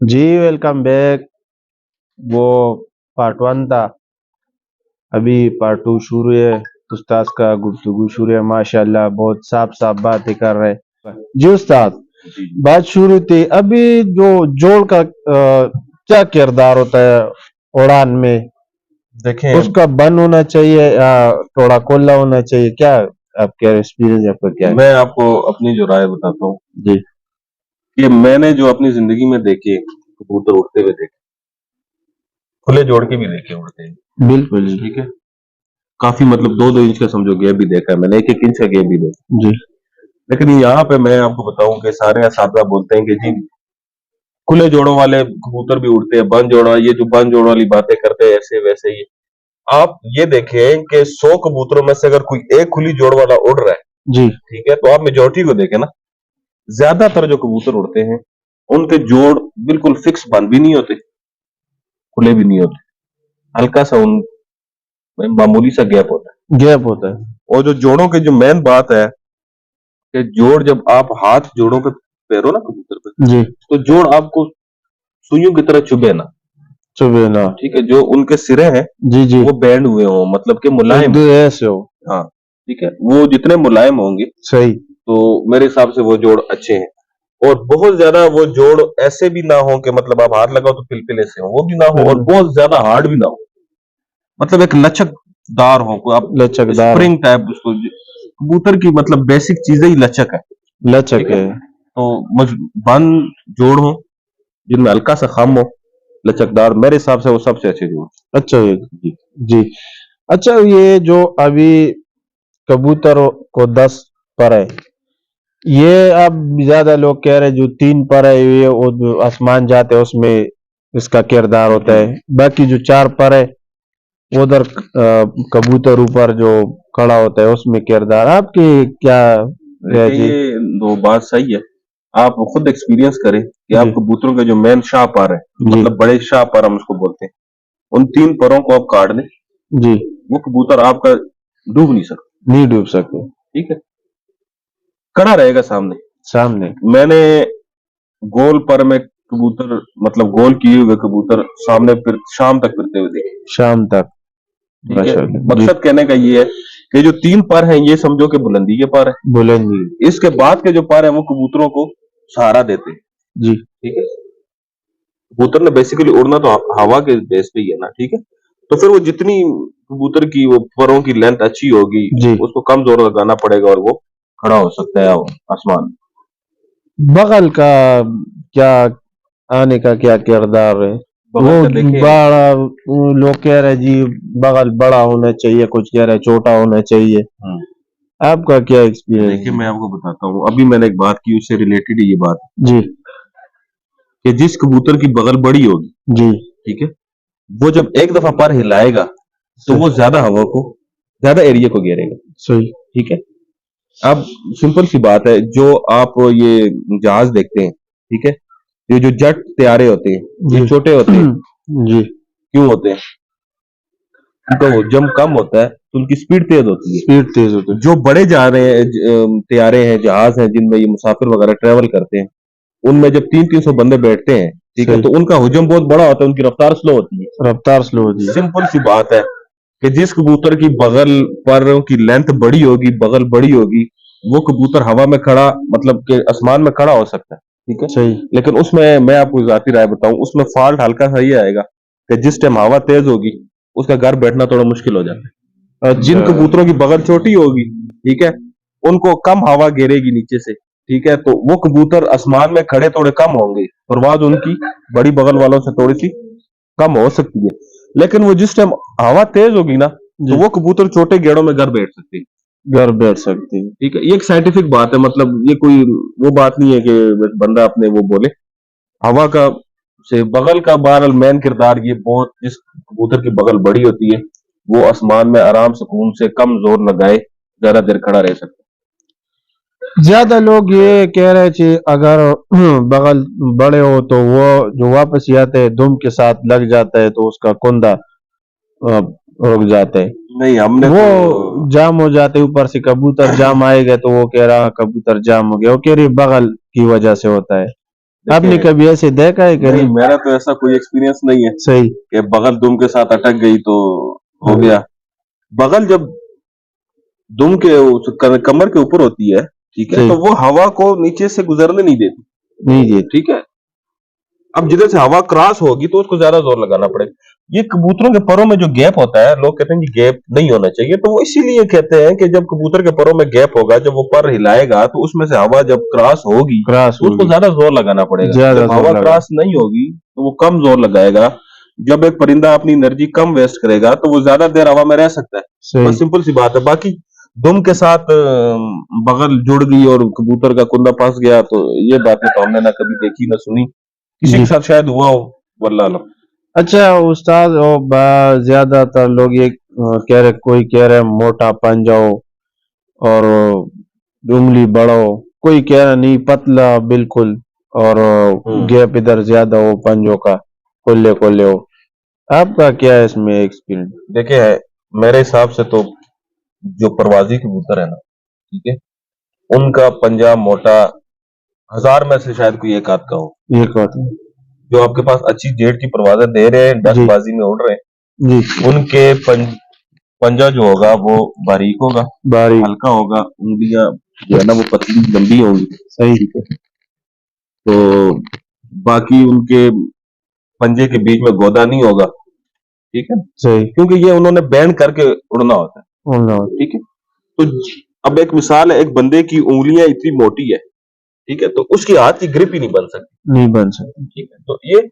جی welcome back. وہ part 1 تھا. ابھی پارٹ 2 شروع ہے. استاد کا گفتگو شروع ہے. ماشاءاللہ بہت صاف صاف باتیں کر رہے. جی استاد, بات شروع تھی. ابھی جو جوڑ کا کیا کردار ہوتا ہے اڑان میں؟ دیکھیں اس کا بند ہونا چاہیے یا تھوڑا کھلا ہونا چاہیے؟ کیا آپ کا ایکسپیرینس آپ کا کیا ہے؟ میں آپ کو اپنی جو رائے بتاتا ہوں جی کہ میں نے جو اپنی زندگی میں دیکھے کبوتر اڑتے ہوئے دیکھے, کھلے جوڑ کے بھی دیکھے اڑتے ہیں, بالکل جی. ٹھیک ہے, کافی مطلب 2-2 انچ کا سمجھو گیپ بھی دیکھا ہے میں نے, 1-1 انچ کا گیپ بھی دیکھا. جی لیکن یہاں پہ میں آپ کو بتاؤں کہ سارے اساتذہ بولتے ہیں کہ جی کھلے جوڑوں والے کبوتر بھی اڑتے ہیں, بند جوڑا یہ جو بند جوڑوں والی باتیں کرتے ہیں ایسے ویسے ہی. آپ یہ دیکھیں کہ 100 کبوتروں میں سے اگر کوئی ایک کھلی جوڑ والا اڑ رہا ہے, جی ٹھیک ہے, تو آپ میجورٹی کو دیکھیں نا, زیادہ تر جو کبوتر اڑتے ہیں ان کے جوڑ بالکل فکس بند بھی نہیں ہوتے, کھلے بھی نہیں ہوتے, ہلکا سا ان میں معمولی سا گیپ ہوتا ہے. گیپ ہوتا ہے. اور جو جوڑوں کی جو مین بات ہے کہ جوڑ جب آپ ہاتھ جوڑوں پہ پھیرو نا کبوتر پہ, جی تو جوڑ آپ کو سوئیوں کی طرح چبھے نا, چبینا. ٹھیک ہے, جو ان کے سرے ہیں جی جی وہ بینڈ ہوئے ہوں, مطلب کہ ملائم ایک ہیں. دو ایسے ہو. ہاں ٹھیک ہے, وہ جتنے ملائم ہوں گے صحیح. تو میرے حساب سے وہ جوڑ اچھے ہیں. اور بہت زیادہ وہ جوڑ ایسے بھی نہ ہو کہ مطلب آپ ہاتھ لگاؤ تو پلپل ایسے ہوں, وہ بھی نہ ہو, اور بہت زیادہ ہارڈ بھی نہ ہو, مطلب ایک لچک دار ہو, آپ لچک دار اسپرنگ ٹائپ. اس کو کبوتر کی مطلب بیسک چیزیں ہی لچک ہے, لچک ٹھیک ہے. تو بند جوڑ ہو جن میں ہلکا سا خم ہو, لچکدار, میرے حساب سے وہ سب سے اچھے جوڑ. اچھا جی. اچھا, یہ جو ابھی کبوتر کو 10 پر ہے, یہ اب زیادہ لوگ کہہ رہے جو 3 پر ہے یہ وہ آسمان جاتے ہیں اس میں اس کا کردار ہوتا ہے. باقی جو 4 پر ہے ادھر کبوتر اوپر جو کھڑا ہوتا ہے اس میں کردار. آپ کی کیا ہے جی؟ یہ دو بات صحیح ہے, آپ خود ایکسپیرینس کریں کہ آپ کبوتروں کے جو مین شاہ پر ہے, مطلب بڑے شاہ پر ہم اس کو بولتے ہیں, ان 3 پروں کو آپ کاٹ دیں, جی وہ کبوتر آپ کا ڈوب نہیں سکتا, نہیں ڈوب سکتے. ٹھیک ہے, کڑا رہے گا سامنے. سامنے میں نے گول پر میں کبوتر مطلب گول کیے ہوئے کبوتر سامنے پھر شام تک پھرتے ہوئے دیکھے, شام تک. ٹھیک ہے, مقصد کہنے کا یہ ہے کہ جو 3 پر ہیں یہ سمجھو کہ بلندی کے پر ہے, بلندی. اس کے بعد کے جو پر ہیں وہ کبوتروں کو سہارا دیتے ہیں. جی ٹھیک ہے, کبوتر نے بیسیکلی اڑنا تو ہوا کے بیس پہ ہی ہے نا, ٹھیک ہے, تو پھر وہ جتنی کبوتر کی وہ پروں کی لینتھ اچھی ہوگی جی. اس کو کم زور لگانا پڑے گا اور وہ کھڑا ہو سکتا ہے آسمان. بغل کا کیا آنے کا کیا کردار ہے؟ وہ بڑا لوگ کہہ رہے جی بغل بڑا ہونا چاہیے, کچھ کہہ رہے چھوٹا ہونا چاہیے. آپ کا کیا ایکسپیرینس؟ دیکھیں میں آپ کو بتاتا ہوں, ابھی میں نے ایک بات کی اس سے ریلیٹڈ یہ بات جی کہ جس کبوتر کی بغل بڑی ہوگی, جی, ٹھیک ہے, وہ جب ایک دفعہ پر ہلائے گا تو وہ زیادہ ہوا کو زیادہ ایریا کو گھیرے گا. صحیح. ٹھیک ہے, اب سمپل سی بات ہے, جو آپ یہ جہاز دیکھتے ہیں, ٹھیک ہے, یہ جو جٹ طیارے ہوتے ہیں یہ چھوٹے ہوتے ہیں. جی کیوں ہوتے ہیں؟ کیونکہ وہ جم کم ہوتا ہے تو ان کی سپیڈ تیز ہوتی ہے. اسپیڈ تیز ہوتی ہے. جو بڑے جا رہے ہیں طیارے ہیں, جہاز ہیں جن میں یہ مسافر وغیرہ ٹریول کرتے ہیں, ان میں جب 300 بندے بیٹھتے ہیں, ٹھیک ہے, تو ان کا ہجوم بہت بڑا ہوتا ہے, ان کی رفتار سلو ہوتی ہے. رفتار سلو ہوتی ہے. سمپل سی بات ہے کہ جس کبوتر کی بغل پروں کی لینتھ بڑی ہوگی, بغل بڑی ہوگی, وہ کبوتر ہوا میں کھڑا مطلب کہ آسمان میں کھڑا ہو سکتا ہے. ٹھیک ہے, صحیح. لیکن اس میں آپ کو ذاتی رائے بتاؤں, اس میں فالٹ ہلکا سا یہ آئے گا کہ جس ٹائم ہوا تیز ہوگی اس کا گھر بیٹھنا تھوڑا مشکل ہو جاتا ہے. جن کبوتروں کی بغل چھوٹی ہوگی, ٹھیک ہے, ان کو کم ہوا گھیرے گی نیچے سے, ٹھیک ہے, تو وہ کبوتر آسمان میں کھڑے تھوڑے کم ہوں گے, پرواز ان کی بڑی بغل والوں سے تھوڑی سی کم ہو سکتی ہے. لیکن وہ جس ٹائم ہوا تیز ہوگی نا تو وہ کبوتر چھوٹے گیڑوں میں گھر بیٹھ سکتے ہیں. گھر بیٹھ سکتے ہیں. ٹھیک ہے, یہ ایک سائنٹیفک بات ہے, مطلب یہ کوئی وہ بات نہیں ہے کہ بندہ اپنے وہ بولے. ہوا کا سے بغل کا بہرحال مین کردار یہ بہت, جس کبوتر کی بغل بڑی ہوتی ہے وہ آسمان میں آرام سکون سے کم زور لگائے زیادہ دیر کھڑا رہ سکتا ہے. زیادہ لوگ یہ کہہ رہے تھے اگر بغل بڑے ہو تو وہ جو واپس آتے ہیں دم کے ساتھ لگ جاتا ہے تو اس کا کندھا رک جاتا ہے. نہیں, ہم نے وہ جام ہو جاتے, اوپر سے کبوتر جام آئے گا تو وہ کہہ رہا کبوتر جام ہو گیا, وہ کہہ رہی بغل کی وجہ سے ہوتا ہے. आपने कभी ऐसे देखा है कि नहीं, नहीं? मेरा तो ऐसा कोई एक्सपीरियंस नहीं है सही। कि बगल दुम के साथ अटक गई तो हो गया। बगल जब दुम के कमर के ऊपर होती है, ठीक है, सही। तो वो हवा को नीचे से गुजरने नहीं देती, नहीं जी। ठीक है। अब जिधर से हवा क्रॉस होगी तो उसको ज्यादा जोर लगाना पड़ेगा। ये कबूतरों के परों में जो गैप होता है, लोग कहते हैं कि गैप नहीं होना चाहिए, तो वो इसीलिए कहते हैं कि जब कबूतर के परों में गैप होगा, जब वो पर हिलाएगा तो उसमें से हवा जब क्रॉस होगी क्रॉस तो उसको होगी, ज्यादा जोर लगाना पड़ेगा। ज्यादा जब जोर हवा लगा। क्रॉस नहीं होगी तो वो कम जोर लगाएगा। जब एक परिंदा अपनी एनर्जी कम वेस्ट करेगा तो वो ज्यादा देर हवा में रह सकता है। सही। बस सिंपल सी बात है। बाकी दुम के साथ बगल जुड़ गई और कबूतर का कुंदा फंस गया, तो ये बातें तो हमने ना कभी देखी ना सुनी, किसी जी। के साथ शायद हुआ हो, वल्लाह आलम। अच्छा उस्ताद, ज्यादातर लोग ये कह रहे, कोई कह रहे मोटा पंजा हो और उंगली बड़ा हो, कोई कह रहा नहीं पतला बिल्कुल और गैप इधर ज्यादा हो पंजों का, कोल्ले कोल्ले हो। आपका क्या है इसमें एक्सपीरियंस? देखिए, मेरे हिसाब से तो जो प्रवासी कबूतर है ना, ठीक है, उनका पंजा मोटा 1000 में से शायद कोई एक आध का हो। ये कहते हैं जो आपके पास अच्छी जेट की परवाजें दे रहे हैं, जी। डस्टबाजी में उड़ रहे हैं, जी। उनके पंजा जो होगा वो बारीक होगा, बारीक। हल्का होगा, उंगलियां जो है ना वो पतली लंबी होंगी। सही। ठीक है। तो बाकी उनके पंजे के बीच में गोदा नहीं होगा, ठीक है, सही। क्योंकि ये उन्होंने बैंड करके उड़ना होता है, उड़ना। ठीक है। तो अब एक मिसाल है, एक बंदे की उंगलियां इतनी मोटी है, ठीक है, तो उसकी हाथ की ग्रिप ही नहीं बन सकती, नहीं बन सकती। ठीक है। तो ये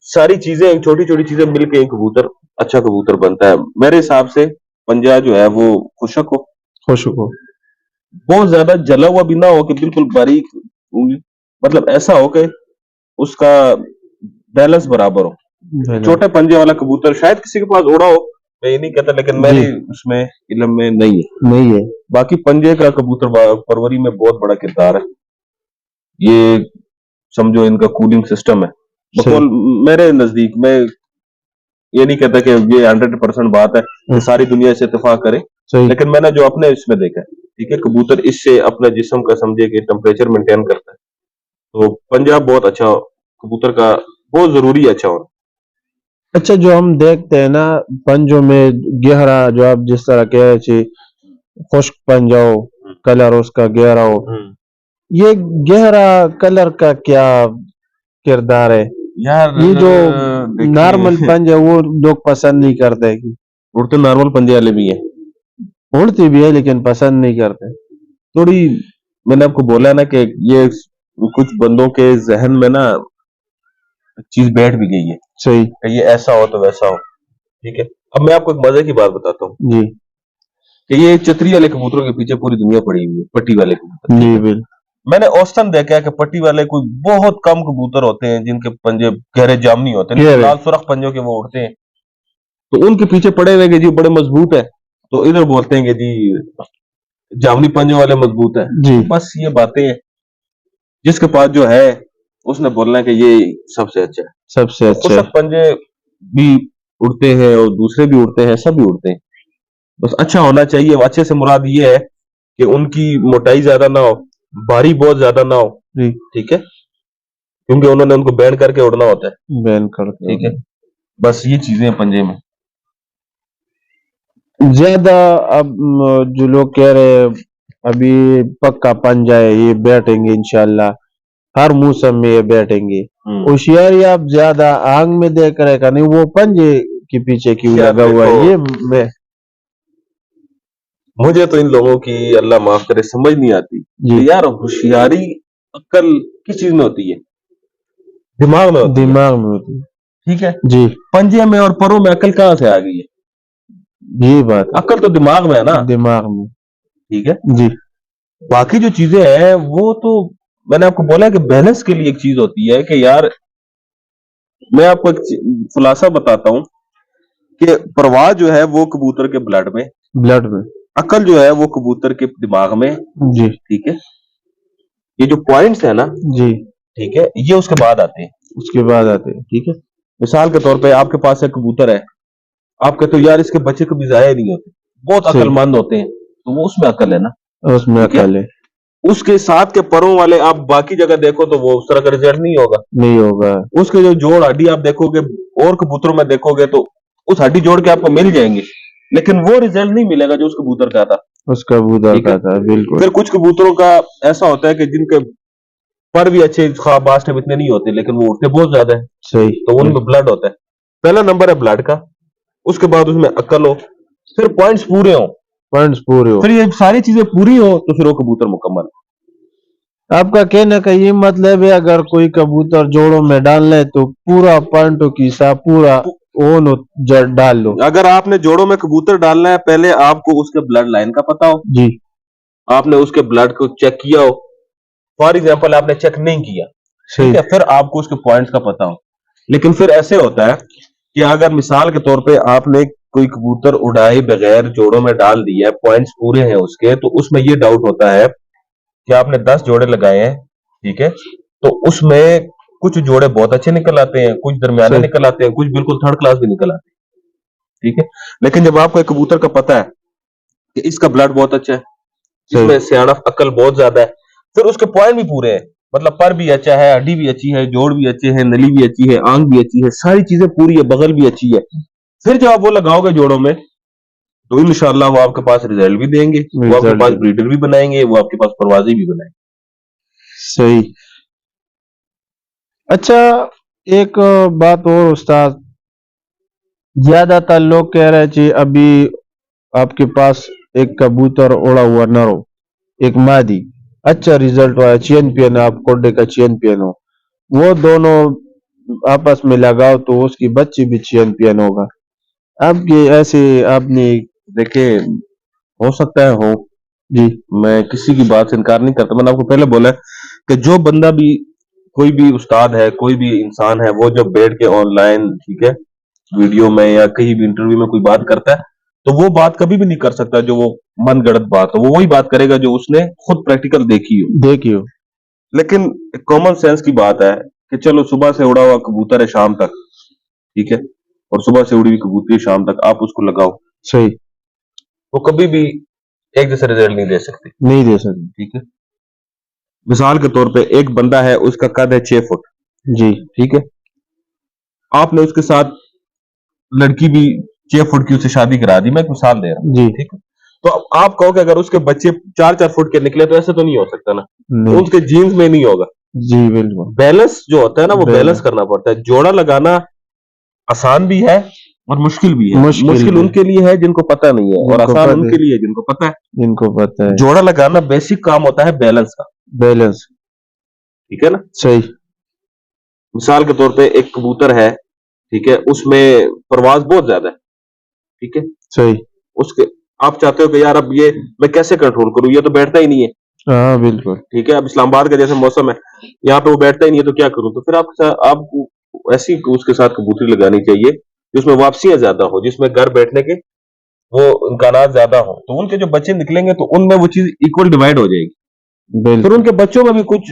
सारी चीजें, छोटी छोटी चीजें मिलकर एक कबूतर अच्छा कबूतर बनता है। मेरे हिसाब से पंजा जो है वो खुशक हो, खुशक हो, बहुत ज्यादा जला हुआ भी ना हो कि बिल्कुल बारीक उंगली, मतलब ऐसा हो कि उसका बैलेंस बराबर हो। छोटे पंजे वाला कबूतर शायद किसी के पास उड़ा हो, मैं ये नहीं कहता, लेकिन मेरी उसमें इल्म में नहीं है। नहीं है। बाकी पंजे का कबूतर परवरी में बहुत बड़ा किरदार है। ये समझो इनका कूलिंग सिस्टम है। बकौल मेरे नजदीक में ये नहीं कहता कि ये 100% बात है, ये सारी दुनिया इसे इत्तेफाक करे, लेकिन मैंने जो अपने इसमें देखा है, ठीक है, कबूतर इससे अपने जिस्म का समझे कि टेम्परेचर मेंटेन करता है। तो पंजाब बहुत अच्छा, कबूतर का बहुत जरूरी है अच्छा होना। अच्छा, जो हम देखते हैं ना पंजों में गहरा, जो आप जिस तरह कह रहे थे खुश्क पंजा हो, कलर उसका गहरा हो, ये गहरा कलर का क्या किरदार है यार? ये जो नॉर्मल पंजा वो लोग पसंद नहीं करते कि उड़ते नॉर्मल पंजे वाले भी हैं, उड़ती भी है लेकिन पसंद नहीं करते। थोड़ी, मैंने आपको बोला ना कि ये कुछ बंदों के जहन में ना चीज बैठ भी गई है, सही, कि ये ऐसा हो तो वैसा हो, ठीक है। अब मैं आपको एक मजे की बात बताता हूँ जी, कि ये चतरी वाले कबूतरों के पीछे पूरी दुनिया पड़ी हुई है, पट्टी वाले कबूतर। जी बिल्कुल। मैंने औसतन देखा है कि पट्टी वाले कोई बहुत कम कबूतर होते हैं जिनके पंजे गहरे जामनी होते हैं, लाल सुरख पंजों के वो उड़ते हैं, तो उनके पीछे पड़े हुए कि जी बड़े मजबूत है, तो इधर बोलते हैं कि जी जामनी पंजों वाले मजबूत है जी। बस ये बातें हैं, जिसके पास जो है उसने बोलना है कि ये सबसे अच्छा है, सबसे अच्छा। तो पंजे भी उड़ते हैं और दूसरे भी उड़ते हैं, सब भी उड़ते हैं, बस अच्छा होना चाहिए। अच्छे से मुराद ये है कि उनकी मोटाई ज्यादा ना हो, भारी बहुत ज्यादा ना हो, ठीक है, क्योंकि उन्होंने उनको बैंड करके उड़ना होता है, बैंड करके, ठीक है। बस ये चीजें हैं पंजे में ज्यादा। अब जो लोग कह रहे हैं अभी पक्का पंजा है, ये बैठेंगे इंशाल्लाह, हर मौसम में ये बैठेंगे, होशियारी आप ज्यादा आंग में देख रहे का नहीं, वो पंजे के पीछे क्यों लगा हुआ है? ये मैं मुझे तो इन लोगों की अल्लाह माफ करे समझ नहीं आती कि यार होशियारी अक्ल किस चीज में होती है? दिमाग में होती है, दिमाग में होती है, ठीक है जी। पंजे में और परों में अक्ल कहाँ से आ गई है? ये बात, अक्ल तो दिमाग में है ना, दिमाग में, ठीक है जी। बाकी जो चीजें हैं वो तो मैंने आपको बोला कि बैलेंस के लिए एक चीज होती है कि यार, मैं आपको एक खुलासा बताता हूं कि परवाह जो है वो कबूतर के ब्लड में, अकल जो है वो कबूतर के दिमाग में जी, ठीक है। ये जो पॉइंट्स है ना जी, ठीक है, ये उसके बाद आते हैं, उसके बाद आते हैं, ठीक है। मिसाल के तौर पे आपके पास एक कबूतर है, आप कहते हो यार इसके बच्चे कभी जाया नहीं होते, बहुत अक्लमंद होते हैं, तो वो उसमें अकल है ना, उसमें अकल है। उसके साथ के परों वाले आप बाकी जगह देखो तो वो उस तरह का रिजल्ट नहीं होगा। नहीं होगा। उसके जो जोड़ हड्डी आप देखोगे और कबूतरों में देखोगे तो उस हड्डी जोड़ के आपको मिल जाएंगे, लेकिन वो रिजल्ट नहीं मिलेगा जो उस कबूतर का था। उस कबूतर ठीक है? का था, बिल्कुल। फिर कुछ कबूतरों का ऐसा होता है कि जिनके पर भी अच्छे ख्वाब बास्टब इतने नहीं होते, लेकिन वो उड़ते बहुत ज्यादा है, सही। तो उनमें ब्लड होता है। पहला नंबर है ब्लड का, उसके बाद उसमें अक्ल हो, फिर पॉइंट्स पूरे हो, पॉइंट्स पूरे हो, फिर ये सारी चीजें पूरी हो तो फिर वो कबूतर मुकम्मल। आपका कहने का ये मतलब है अगर कोई कबूतर जोड़ों में डालना है तो पूरा पॉइंटों की हिसाब पूरा ओन डाल लो। अगर आपने जोड़ों में कबूतर डालना है, पहले आपको उसके ब्लड लाइन का पता हो जी, आपने उसके ब्लड को चेक किया हो। फॉर एग्जांपल आपने चेक नहीं किया, सही। ठीक है, फिर आपको उसके पॉइंट्स का पता हो। लेकिन फिर ऐसे होता है कि अगर मिसाल के तौर पे आपने कोई कबूतर उड़ाए बगैर जोड़ों में डाल दिया है, पॉइंट्स पूरे हैं उसके, तो उसमें ये डाउट होता है कि आपने 10 जोड़े लगाए हैं, ठीक है, तो उसमें कुछ जोड़े बहुत अच्छे निकल आते हैं, कुछ दरमियाने सही। निकल आते हैं, कुछ बिल्कुल थर्ड क्लास भी निकल आते हैं, ठीक है। लेकिन जब आपको एक कबूतर का पता है कि इसका ब्लड बहुत अच्छा है, इसमें सियाणफ अकल बहुत ज्यादा है, फिर उसके पॉइंट भी पूरे हैं, मतलब पर भी अच्छा है, हड्डी भी अच्छी है, जोड़ भी अच्छे हैं, नली भी अच्छी है, आंख भी अच्छी है, सारी चीजें पूरी है, बगल भी अच्छी है, फिर जब आप वो लगाओगे जोड़ों में तो इंशाल्लाह वो आपके पास रिजल्ट भी देंगे, वो आपके पास ब्रीडर भी बनाएंगे, वो आपके पास परवाजी भी बनाएंगे। सही। अच्छा, एक बात और उस्ताद, ज्यादातर लोग कह रहे थे अभी आपके पास एक कबूतर उड़ा हुआ नर हो, एक मादी, अच्छा रिजल्ट हुआ, चैंपियन, आप कोडे का चैंपियन हो, वो दोनों आपस में लगाओ तो उसकी बच्ची भी चैंपियन होगा। आपके ऐसे आपने देखिए, हो सकता है हो जी, मैं किसी की बात से इनकार नहीं करता। मैंने आपको पहले बोला कि जो बंदा भी, कोई भी उस्ताद है, कोई भी इंसान है, वो जब बैठ के ऑनलाइन, ठीक है, वीडियो में या कहीं भी इंटरव्यू में कोई बात करता है तो वो बात कभी भी नहीं कर सकता जो वो मन गढ़ंत बात हो, वो वही बात करेगा जो उसने खुद प्रैक्टिकल देखी हो। देखियो। लेकिन कॉमन सेंस की बात है कि चलो सुबह से उड़ा हुआ कबूतर है शाम तक, ठीक है, और सुबह से उड़ी हुई कबूतरी शाम तक आप उसको लगाओ, सही। वो कभी भी एक जैसे रिजल्ट नहीं दे सकती, नहीं दे सकते। ठीक है। मिसाल के तौर पे एक बंदा है, उसका कद है 6 फुट, जी, ठीक है, आपने उसके साथ लड़की भी 6 फुट की उससे शादी करा दी, मैं एक मिसाल दे रहा हूँ, जी, ठीक है। तो अब आप कहो कि अगर उसके बच्चे 4-4 फुट के निकले तो ऐसे तो नहीं हो सकता ना, नहीं, उसके जीन्स में नहीं होगा। जी बिल्कुल। बैलेंस जो होता है ना, वो बैलेंस। बैलेंस करना पड़ता है। जोड़ा लगाना आसान भी है और मुश्किल भी है। मुश्किल मुश्किल भी। उनके लिए है जिनको पता नहीं है, और जिनको आसान पता उनके है। लिए है जिनको पता है। जिनको पता है। जोड़ा लगाना बेसिक काम होता है बैलेंस का, बैलेंस। ठीक है ना। सही। मिसाल के तौर पे एक कबूतर है, ठीक है, उसमें परवाज बहुत ज्यादा है, ठीक है, सही। उसके आप चाहते हो कि यार अब ये मैं कैसे कंट्रोल करूं, ये तो बैठता ही नहीं है, हाँ बिल्कुल। ठीक है, अब इस्लामाबाद का जैसे मौसम है, यहाँ पे वो बैठता ही नहीं है, तो क्या करूं, तो फिर आपको ऐसी उसके साथ कबूतरी लगानी चाहिए जिसमें वापसियां ज्यादा हो, जिसमें घर बैठने के वो इम्कानात ज्यादा हो, तो उनके जो बच्चे निकलेंगे तो उनमें वो चीज इक्वल डिवाइड हो जाएगी। फिर बिल्कुल। उनके बच्चों में भी कुछ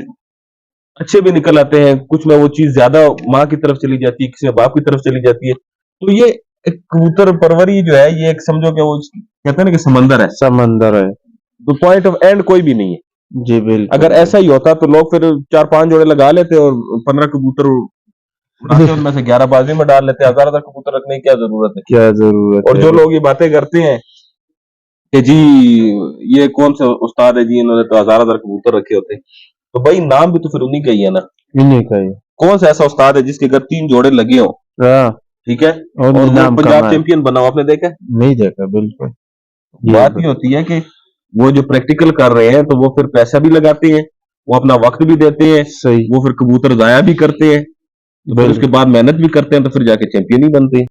अच्छे भी निकल आते हैं, कुछ में वो चीज ज्यादा माँ की तरफ चली जाती है, किसी में बाप की तरफ चली जाती है। तो ये एक कबूतर परवरी जो है, ये एक समझो कि वो कहते हैं ना कि समंदर है, समंदर है। तो पॉइंट ऑफ एंड कोई भी नहीं है। जी बिल्कुल। अगर ऐसा ही होता तो लोग फिर 4-5 जोड़े लगा लेते और 15 कबूतर उड़ाते, उनमें से 11 बाजी में डाल लेते, हजार हजार कबूतर रखने की क्या जरूरत है। क्या जरूरत और है। जो लोग ये बातें करते हैं कि जी ये कौन से उस्ताद है जी, इन्होंने तो हजार हजार कबूतर रखे होते हैं, तो भाई नाम भी तो फिर उन्हीं का ही है ना। इन्हीं का ही। कौन सा ऐसा उस्ताद है जिसके अगर 3 जोड़े लगे हो, हाँ, ठीक है, और और वो नाम पंजाब कमाए। चैंपियन बना हो, आपने देखा है? नहीं देखा, बिल्कुल। ये बात ये होती है कि वो जो प्रैक्टिकल कर रहे हैं तो वो फिर पैसा भी लगाते हैं, वो अपना वक्त भी देते हैं, सही। वो फिर कबूतर जाया भी करते हैं, तो फिर बिल्कुल। उसके बाद मेहनत भी करते हैं, तो फिर जाके चैंपियन ही बनते हैं।